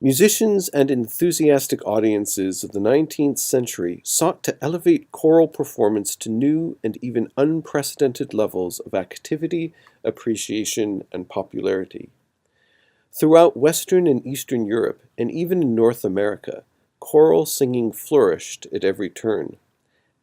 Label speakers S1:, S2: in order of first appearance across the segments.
S1: Musicians and enthusiastic audiences of the 19th century sought to elevate choral performance to new and even unprecedented levels of activity, appreciation, and popularity. Throughout Western and Eastern Europe, and even in North America, choral singing flourished at every turn.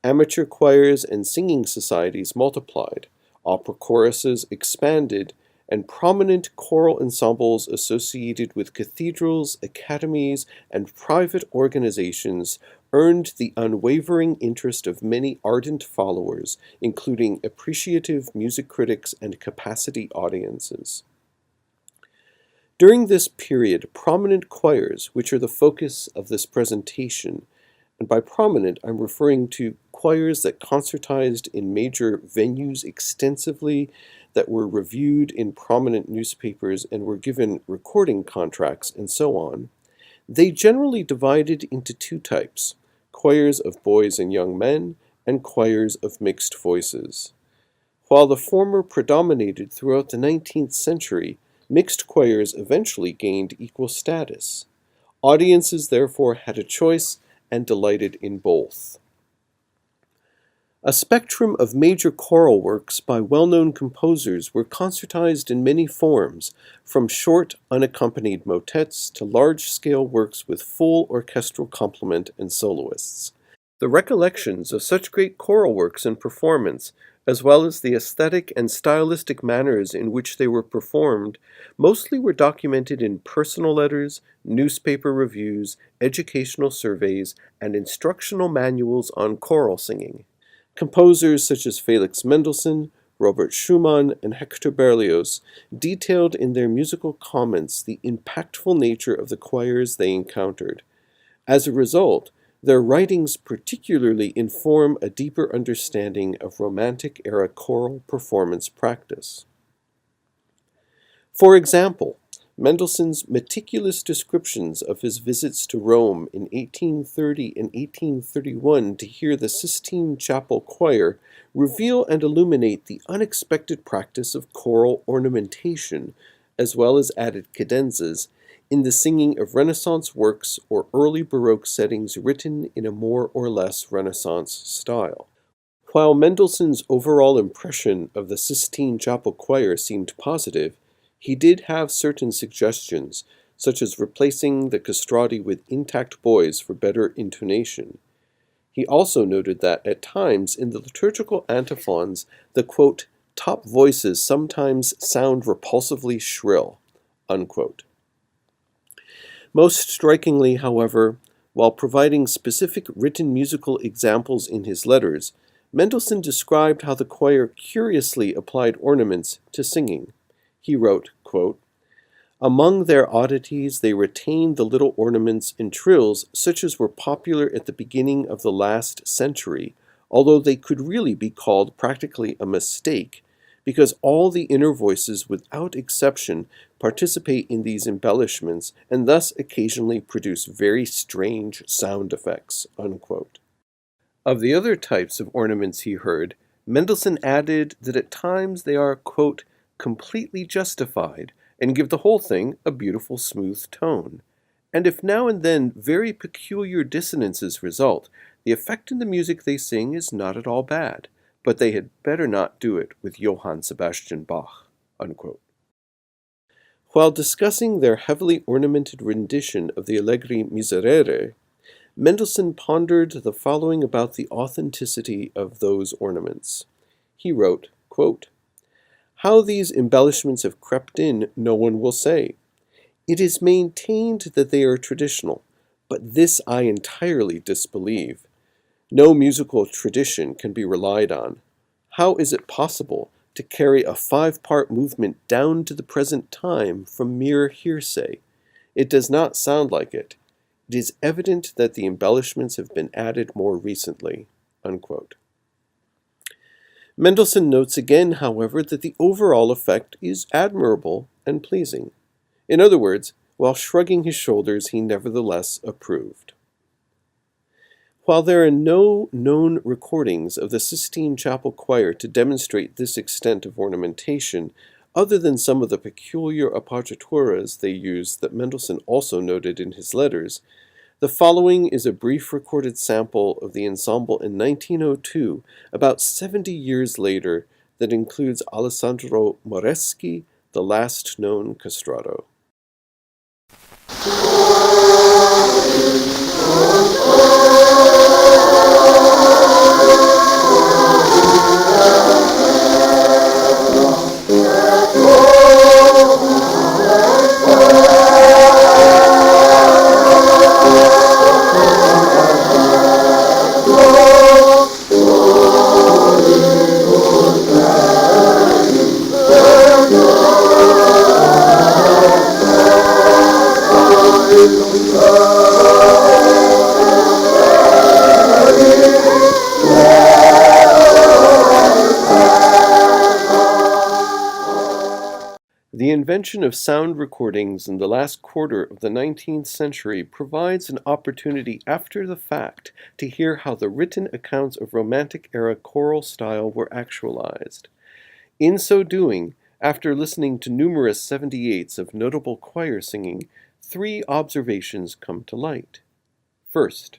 S1: Amateur choirs and singing societies multiplied, opera choruses expanded, and prominent choral ensembles associated with cathedrals, academies, and private organizations earned the unwavering interest of many ardent followers, including appreciative music critics and capacity audiences. During this period, prominent choirs, which are the focus of this presentation, and by prominent, I'm referring to choirs that concertized in major venues extensively, that were reviewed in prominent newspapers and were given recording contracts, and so on. They generally divided into two types: choirs of boys and young men, and choirs of mixed voices. While the former predominated throughout the 19th century, mixed choirs eventually gained equal status. Audiences therefore had a choice and delighted in both. A spectrum of major choral works by well-known composers were concertized in many forms, from short, unaccompanied motets to large-scale works with full orchestral complement and soloists. The recollections of such great choral works and performance, as well as the aesthetic and stylistic manners in which they were performed, mostly were documented in personal letters, newspaper reviews, educational surveys, and instructional manuals on choral singing. Composers such as Felix Mendelssohn, Robert Schumann, and Hector Berlioz detailed in their musical comments the impactful nature of the choirs they encountered. As a result, their writings particularly inform a deeper understanding of Romantic-era choral performance practice. For example, Mendelssohn's meticulous descriptions of his visits to Rome in 1830 and 1831 to hear the Sistine Chapel Choir reveal and illuminate the unexpected practice of choral ornamentation, as well as added cadenzas, in the singing of Renaissance works or early Baroque settings written in a more or less Renaissance style. While Mendelssohn's overall impression of the Sistine Chapel Choir seemed positive, he did have certain suggestions, such as replacing the castrati with intact boys for better intonation. He also noted that, at times, in the liturgical antiphons, the, quote, top voices sometimes sound repulsively shrill, unquote. Most strikingly, however, while providing specific written musical examples in his letters, Mendelssohn described how the choir curiously applied ornaments to singing. He wrote, quote, among their oddities they retained the little ornaments and trills such as were popular at the beginning of the last century, although they could really be called practically a mistake, because all the inner voices without exception participate in these embellishments and thus occasionally produce very strange sound effects, unquote. Of the other types of ornaments he heard, Mendelssohn added that at times they are, quote, completely justified and give the whole thing a beautiful smooth tone. And if now and then very peculiar dissonances result, the effect in the music they sing is not at all bad, but they had better not do it with Johann Sebastian Bach, unquote. While discussing their heavily ornamented rendition of the Allegri Miserere, Mendelssohn pondered the following about the authenticity of those ornaments. He wrote, quote, how these embellishments have crept in, no one will say. It is maintained that they are traditional, but this I entirely disbelieve. No musical tradition can be relied on. How is it possible to carry a 5-part movement down to the present time from mere hearsay? It does not sound like it. It is evident that the embellishments have been added more recently, unquote. Mendelssohn notes again, however, that the overall effect is admirable and pleasing. In other words, while shrugging his shoulders, he nevertheless approved. While there are no known recordings of the Sistine Chapel Choir to demonstrate this extent of ornamentation, Other than some of the peculiar appoggiaturas they used that Mendelssohn also noted in his letters, the following is a brief recorded sample of the ensemble in 1902, about 70 years later, that includes Alessandro Moreschi, the last known castrato. The invention of sound recordings in the last quarter of the 19th century provides an opportunity after the fact to hear how the written accounts of Romantic-era choral style were actualized. In so doing, after listening to numerous 78s of notable choir singing, three observations come to light. First,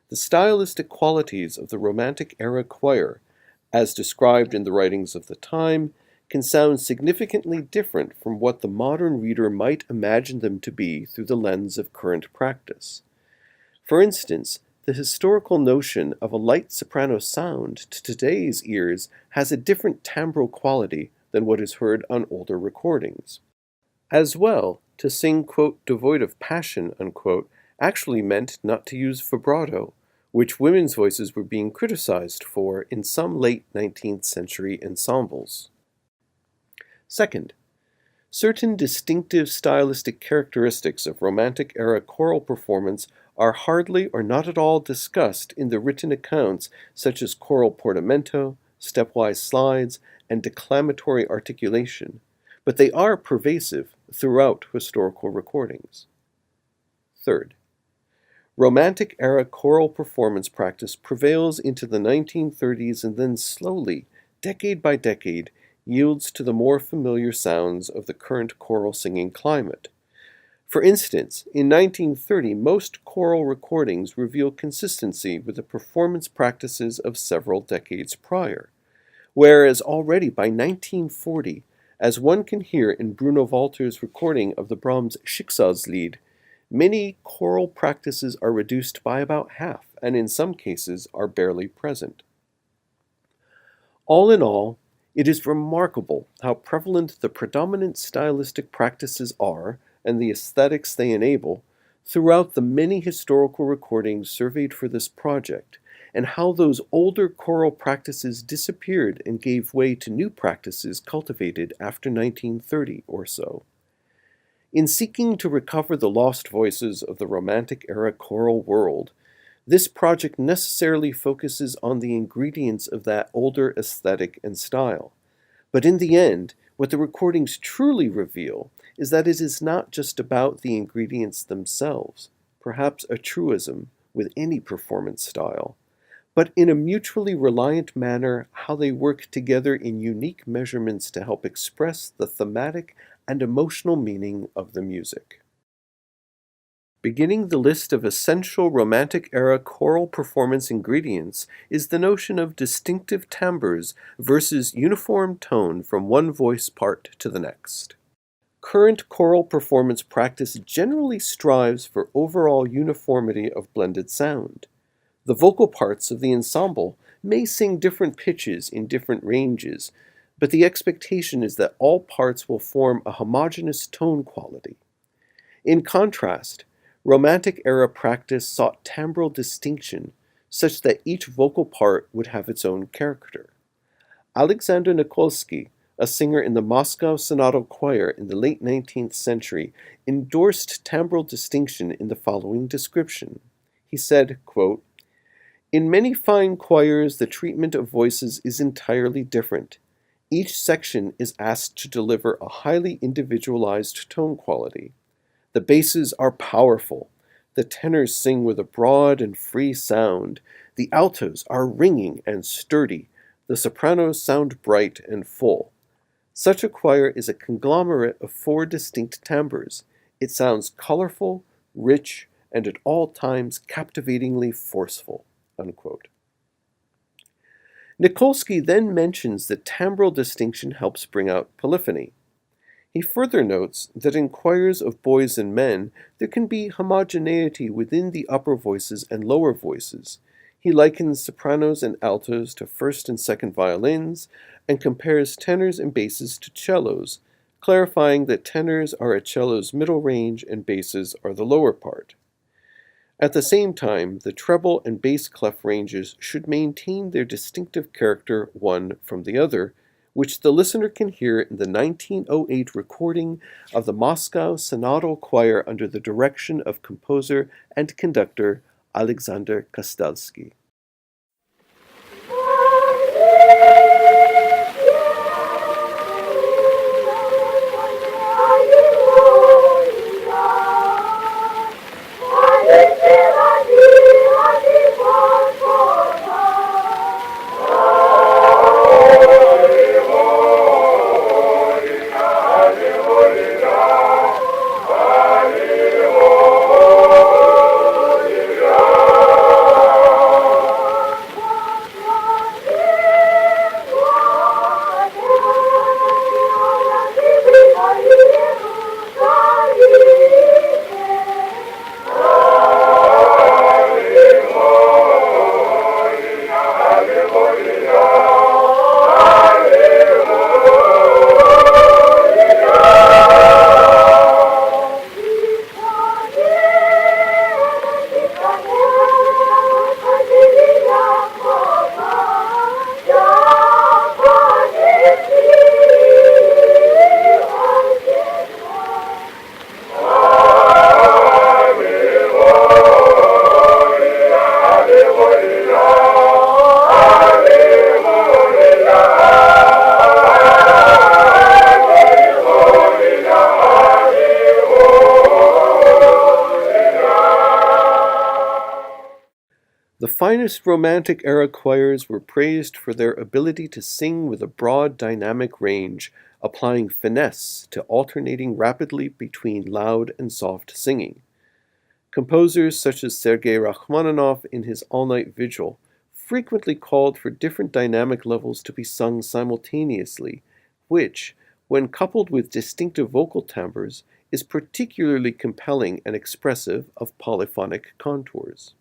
S1: the stylistic qualities of the Romantic-era choir, as described in the writings of the time, can sound significantly different from what the modern reader might imagine them to be through the lens of current practice. For instance, the historical notion of a light soprano sound to today's ears has a different timbral quality than what is heard on older recordings. As well, to sing, quote, devoid of passion, unquote, actually meant not to use vibrato, which women's voices were being criticized for in some late 19th century ensembles. Second, certain distinctive stylistic characteristics of Romantic-era choral performance are hardly or not at all discussed in the written accounts such as choral portamento, stepwise slides, and declamatory articulation, but they are pervasive throughout historical recordings. Third, Romantic-era choral performance practice prevails into the 1930s and then slowly, decade by decade, yields to the more familiar sounds of the current choral singing climate. For instance, in 1930, most choral recordings reveal consistency with the performance practices of several decades prior, whereas already by 1940, as one can hear in Bruno Walter's recording of the Brahms Schicksalslied, many choral practices are reduced by about half, and in some cases are barely present. All in all, it is remarkable how prevalent the predominant stylistic practices are, and the aesthetics they enable, throughout the many historical recordings surveyed for this project, and how those older choral practices disappeared and gave way to new practices cultivated after 1930 or so. In seeking to recover the lost voices of the Romantic-era choral world, this project necessarily focuses on the ingredients of that older aesthetic and style. But in the end, what the recordings truly reveal is that it is not just about the ingredients themselves, perhaps a truism with any performance style, but in a mutually reliant manner how they work together in unique measurements to help express the thematic and emotional meaning of the music. Beginning the list of essential Romantic-era choral performance ingredients is the notion of distinctive timbres versus uniform tone from one voice part to the next. Current choral performance practice generally strives for overall uniformity of blended sound. The vocal parts of the ensemble may sing different pitches in different ranges, but the expectation is that all parts will form a homogeneous tone quality. In contrast, Romantic-era practice sought timbral distinction, such that each vocal part would have its own character. Alexander Nikolsky, a singer in the Moscow Sonato Choir in the late 19th century, endorsed timbral distinction in the following description. He said, quote, "In many fine choirs, the treatment of voices is entirely different. Each section is asked to deliver a highly individualized tone quality. The basses are powerful. The tenors sing with a broad and free sound. The altos are ringing and sturdy. The sopranos sound bright and full. Such a choir is a conglomerate of 4 distinct timbres. It sounds colorful, rich, and at all times captivatingly forceful." Unquote. Nikolsky then mentions that timbral distinction helps bring out polyphony. He further notes that in choirs of boys and men, there can be homogeneity within the upper voices and lower voices. He likens sopranos and altos to first and second violins, and compares tenors and basses to cellos, clarifying that tenors are a cello's middle range and basses are the lower part. At the same time, the treble and bass clef ranges should maintain their distinctive character one from the other, which the listener can hear in the 1908 recording of the Moscow Synodal Choir under the direction of composer and conductor Alexander Kostelsky. The finest Romantic era choirs were praised for their ability to sing with a broad dynamic range, applying finesse to alternating rapidly between loud and soft singing. Composers such as Sergei Rachmaninoff in his All-Night Vigil frequently called for different dynamic levels to be sung simultaneously, which, when coupled with distinctive vocal timbres, is particularly compelling and expressive of polyphonic contours.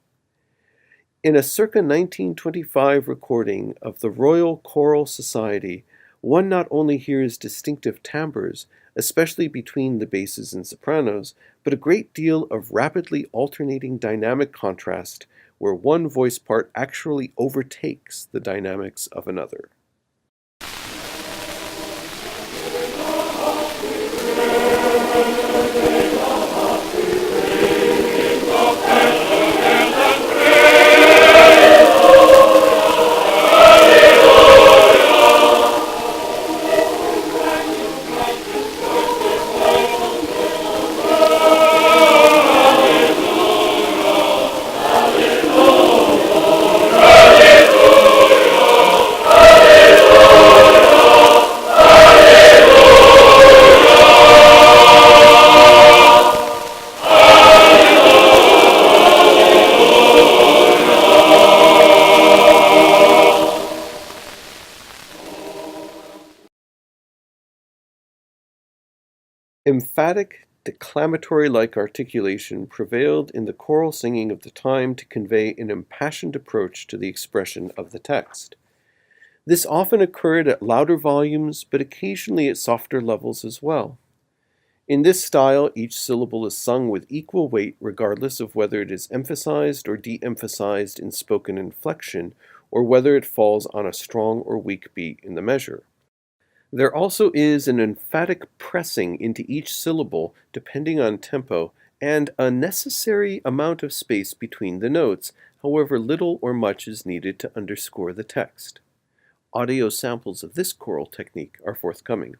S1: In a circa 1925 recording of the Royal Choral Society, one not only hears distinctive timbres, especially between the basses and sopranos, but a great deal of rapidly alternating dynamic contrast, where one voice part actually overtakes the dynamics of another. Emphatic, declamatory-like articulation prevailed in the choral singing of the time to convey an impassioned approach to the expression of the text. This often occurred at louder volumes, but occasionally at softer levels as well. In this style, each syllable is sung with equal weight regardless of whether it is emphasized or de-emphasized in spoken inflection, or whether it falls on a strong or weak beat in the measure. There also is an emphatic pressing into each syllable depending on tempo and a necessary amount of space between the notes, however little or much is needed to underscore the text. Audio samples of this choral technique are forthcoming.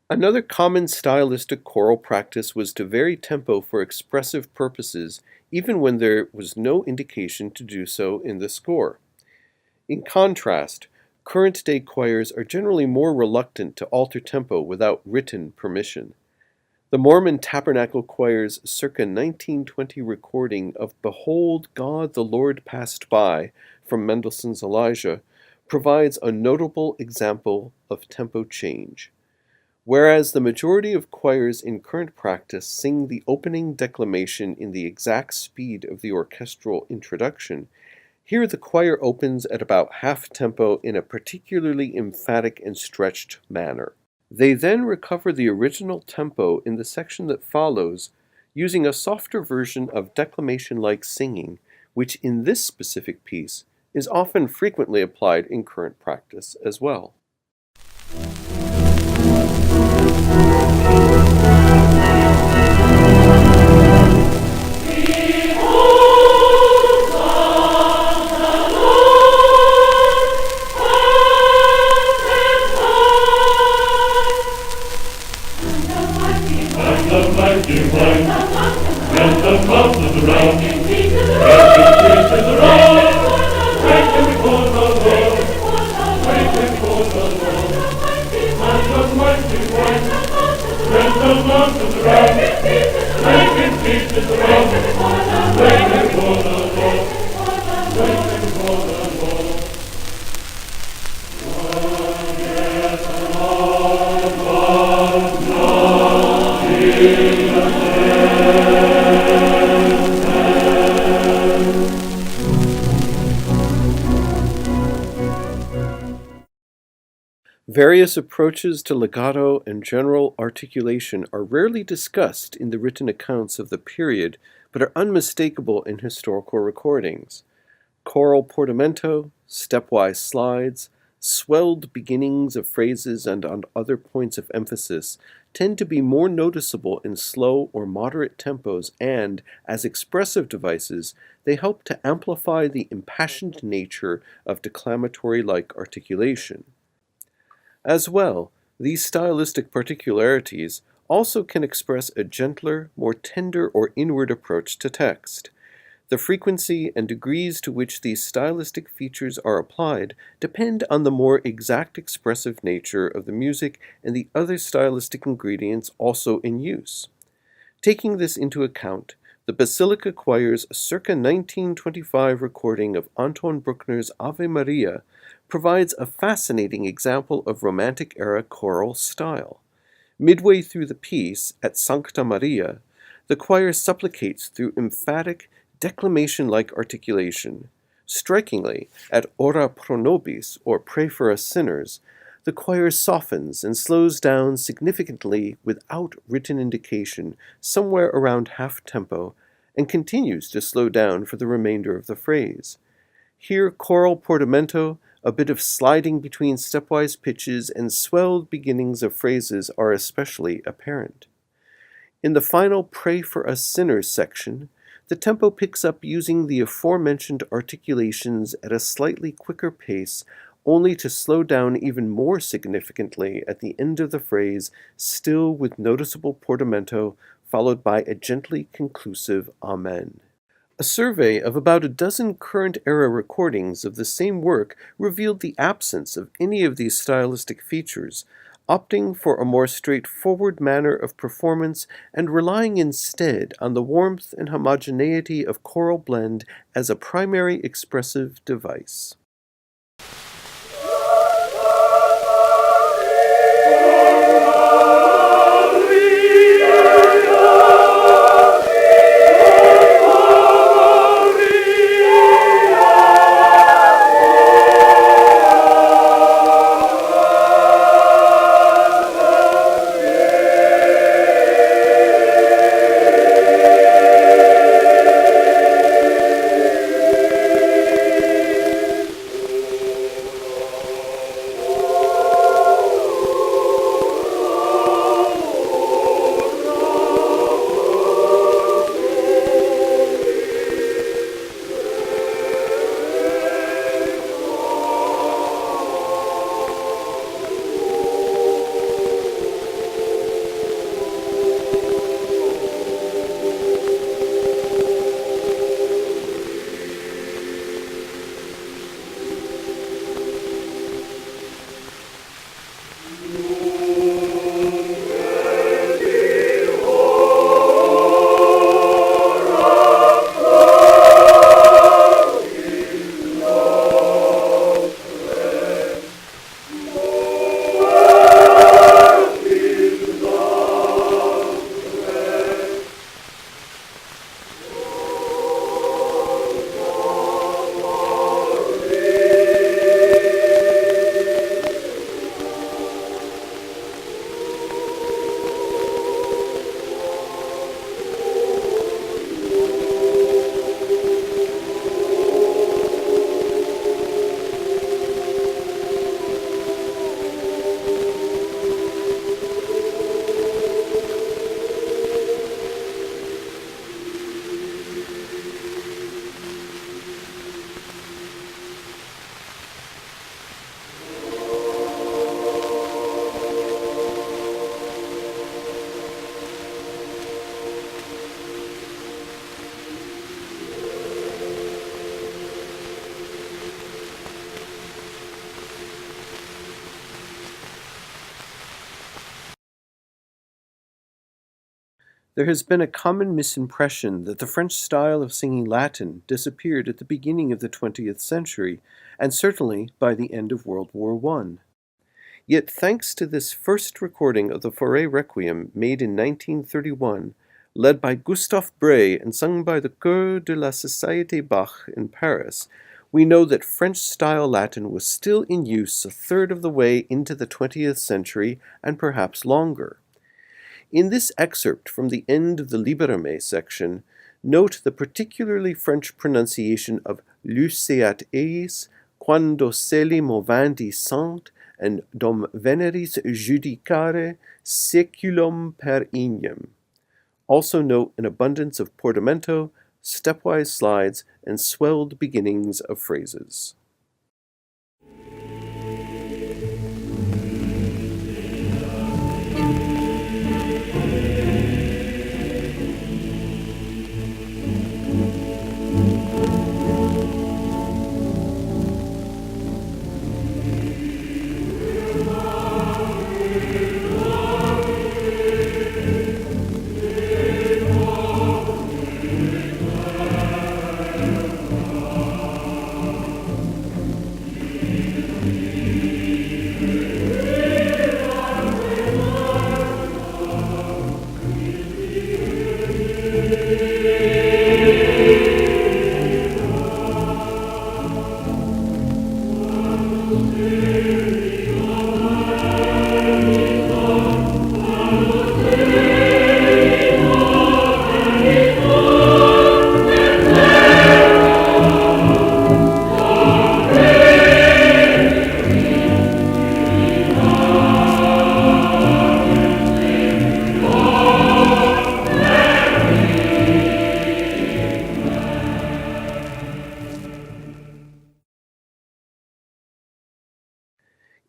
S1: Another common stylistic choral practice was to vary tempo for expressive purposes, even when there was no indication to do so in the score. In contrast, Current-day choirs are generally more reluctant to alter tempo without written permission. The Mormon Tabernacle Choir's circa 1920 recording of Behold, God the Lord Passed By from Mendelssohn's Elijah provides a notable example of tempo change. Whereas the majority of choirs in current practice sing the opening declamation in the exact speed of the orchestral introduction, here the choir opens at about half tempo in a particularly emphatic and stretched manner. They then recover the original tempo in the section that follows, using a softer version of declamation-like singing, which in this specific piece is often frequently applied in current practice as well. Various approaches to legato and general articulation are rarely discussed in the written accounts of the period, but are unmistakable in historical recordings. Choral portamento, stepwise slides, swelled beginnings of phrases and on other points of emphasis tend to be more noticeable in slow or moderate tempos and, as expressive devices, they help to amplify the impassioned nature of declamatory-like articulation. As well, these stylistic particularities also can express a gentler, more tender or inward approach to text. The frequency and degrees to which these stylistic features are applied depend on the more exact expressive nature of the music and the other stylistic ingredients also in use. Taking this into account, the Basilica Choir's circa 1925 recording of Anton Bruckner's Ave Maria provides a fascinating example of Romantic-era choral style. Midway through the piece, at Sancta Maria, the choir supplicates through emphatic, declamation-like articulation. Strikingly, at Ora pro nobis, or Pray for Us Sinners, the choir softens and slows down significantly without written indication somewhere around half tempo, and continues to slow down for the remainder of the phrase. Here, choral portamento, a bit of sliding between stepwise pitches, and swelled beginnings of phrases are especially apparent. In the final Pray for Us Sinners section, the tempo picks up using the aforementioned articulations at a slightly quicker pace, only to slow down even more significantly at the end of the phrase, still with noticeable portamento, followed by a gently conclusive Amen. A survey of about a dozen current-era recordings of the same work revealed the absence of any of these stylistic features, opting for a more straightforward manner of performance and relying instead on the warmth and homogeneity of choral blend as a primary expressive device. There has been a common misimpression that the French style of singing Latin disappeared at the beginning of the 20th century, and certainly by the end of World War I. Yet thanks to this first recording of the Fauré Requiem made in 1931, led by Gustave Bray and sung by the Chœur de la Société Bach in Paris, we know that French-style Latin was still in use a third of the way into the 20th century and perhaps longer. In this excerpt from the end of the Libérame section, note the particularly French pronunciation of luceat eis, quando celi movandi sant, and dom veneris judicare seculum per ignem. Also note an abundance of portamento, stepwise slides, and swelled beginnings of phrases.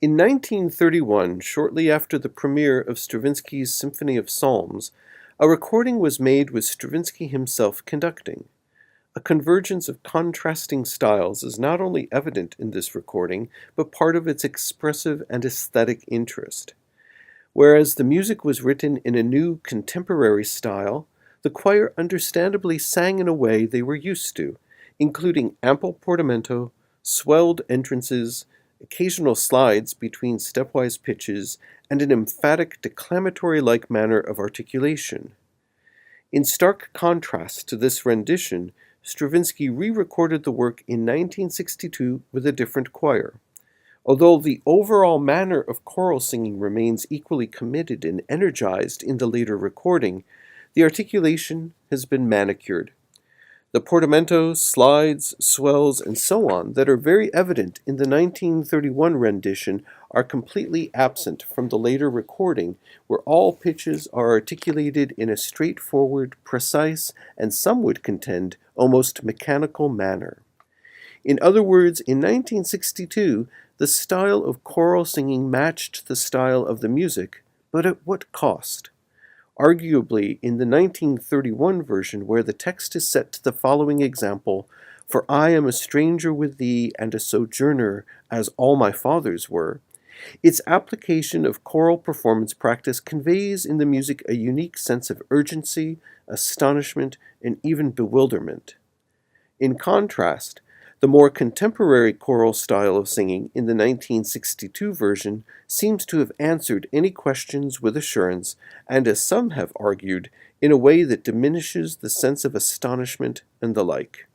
S1: In 1931, shortly after the premiere of Stravinsky's Symphony of Psalms, a recording was made with Stravinsky himself conducting. A convergence of contrasting styles is not only evident in this recording, but part of its expressive and aesthetic interest. Whereas the music was written in a new contemporary style, the choir understandably sang in a way they were used to, including ample portamento, swelled entrances, occasional slides between stepwise pitches, and an emphatic declamatory-like manner of articulation. In stark contrast to this rendition, Stravinsky re-recorded the work in 1962 with a different choir. Although the overall manner of choral singing remains equally committed and energized in the later recording, the articulation has been manicured. The portamento, slides, swells, and so on that are very evident in the 1931 rendition are completely absent from the later recording, where all pitches are articulated in a straightforward, precise, and some would contend, almost mechanical manner. In other words, in 1962, the style of choral singing matched the style of the music, but at what cost? Arguably, in the 1931 version, where the text is set to the following example, "For I am a stranger with thee, and a sojourner, as all my fathers were," its application of choral performance practice conveys in the music a unique sense of urgency, astonishment, and even bewilderment. In contrast, the more contemporary choral style of singing in the 1962 version seems to have answered any questions with assurance, and as some have argued, in a way that diminishes the sense of astonishment and the like.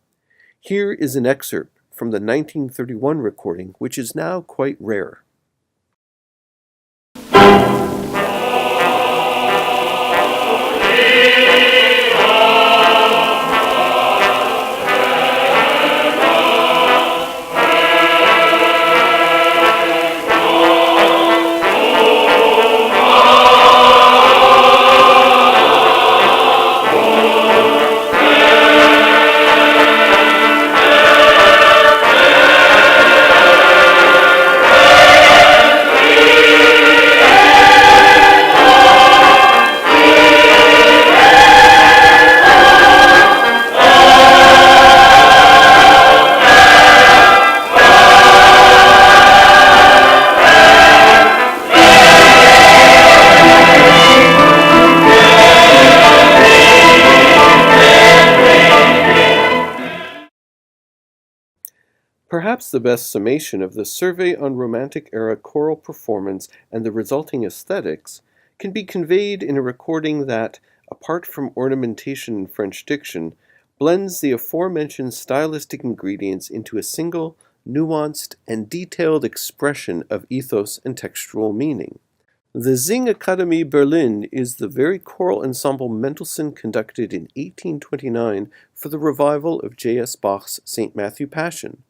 S1: Here is an excerpt from the 1931 recording, which is now quite rare. Perhaps the best summation of the Survey on Romantic Era Choral Performance and the resulting aesthetics can be conveyed in a recording that, apart from ornamentation and French diction, blends the aforementioned stylistic ingredients into a single, nuanced, and detailed expression of ethos and textual meaning. The Singakademie Berlin is the very choral ensemble Mendelssohn conducted in 1829 for the revival of J.S. Bach's St. Matthew Passion.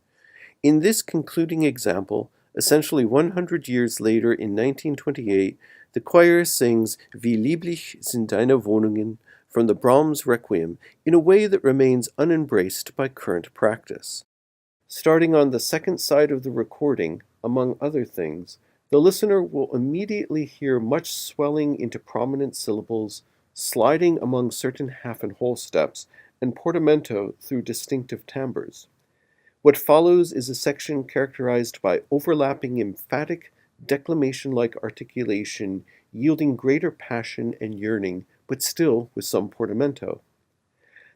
S1: In this concluding example, essentially 100 years later in 1928, the choir sings Wie lieblich sind deine Wohnungen from the Brahms Requiem in a way that remains unembraced by current practice. Starting on the second side of the recording, among other things, the listener will immediately hear much swelling into prominent syllables, sliding among certain half and whole steps, and portamento through distinctive timbres. What follows is a section characterized by overlapping emphatic, declamation-like articulation, yielding greater passion and yearning, but still with some portamento.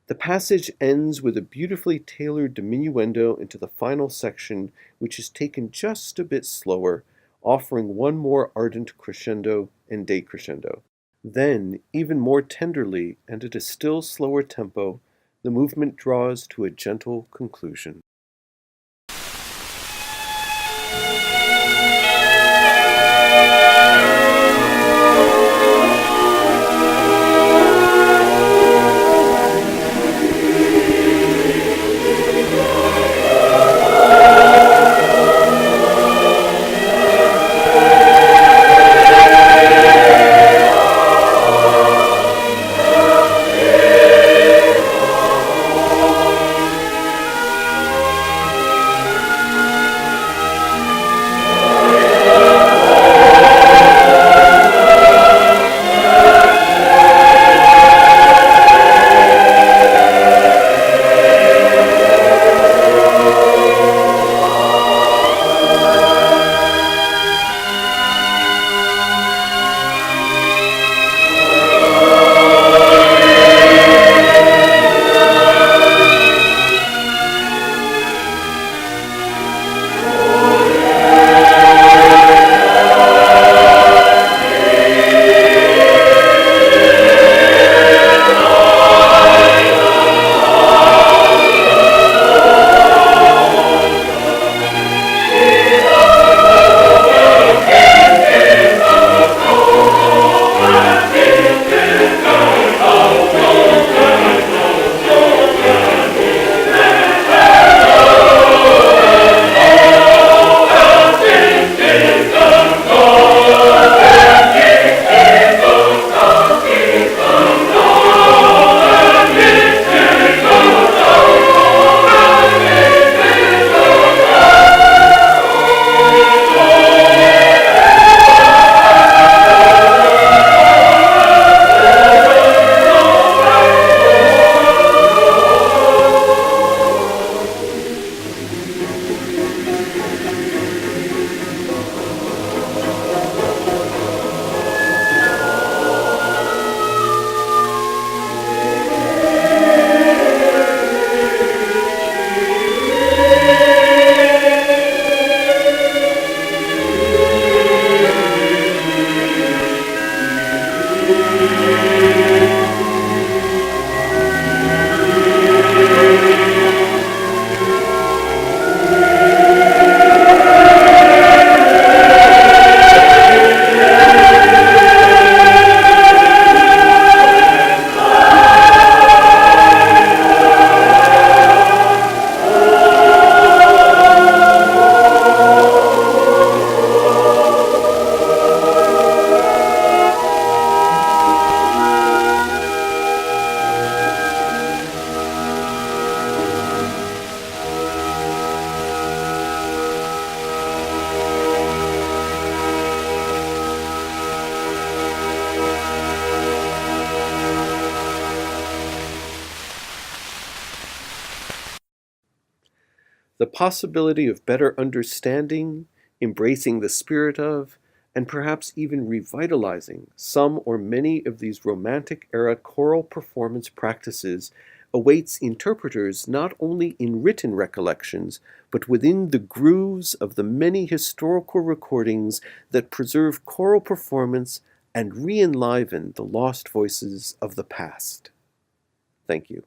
S1: The passage ends with a beautifully tailored diminuendo into the final section, which is taken just a bit slower, offering one more ardent crescendo and decrescendo. Then, even more tenderly and at a still slower tempo, the movement draws to a gentle conclusion. The possibility of better understanding, embracing the spirit of, and perhaps even revitalizing some or many of these Romantic era choral performance practices awaits interpreters not only in written recollections, but within the grooves of the many historical recordings that preserve choral performance and re-enliven the lost voices of the past. Thank you.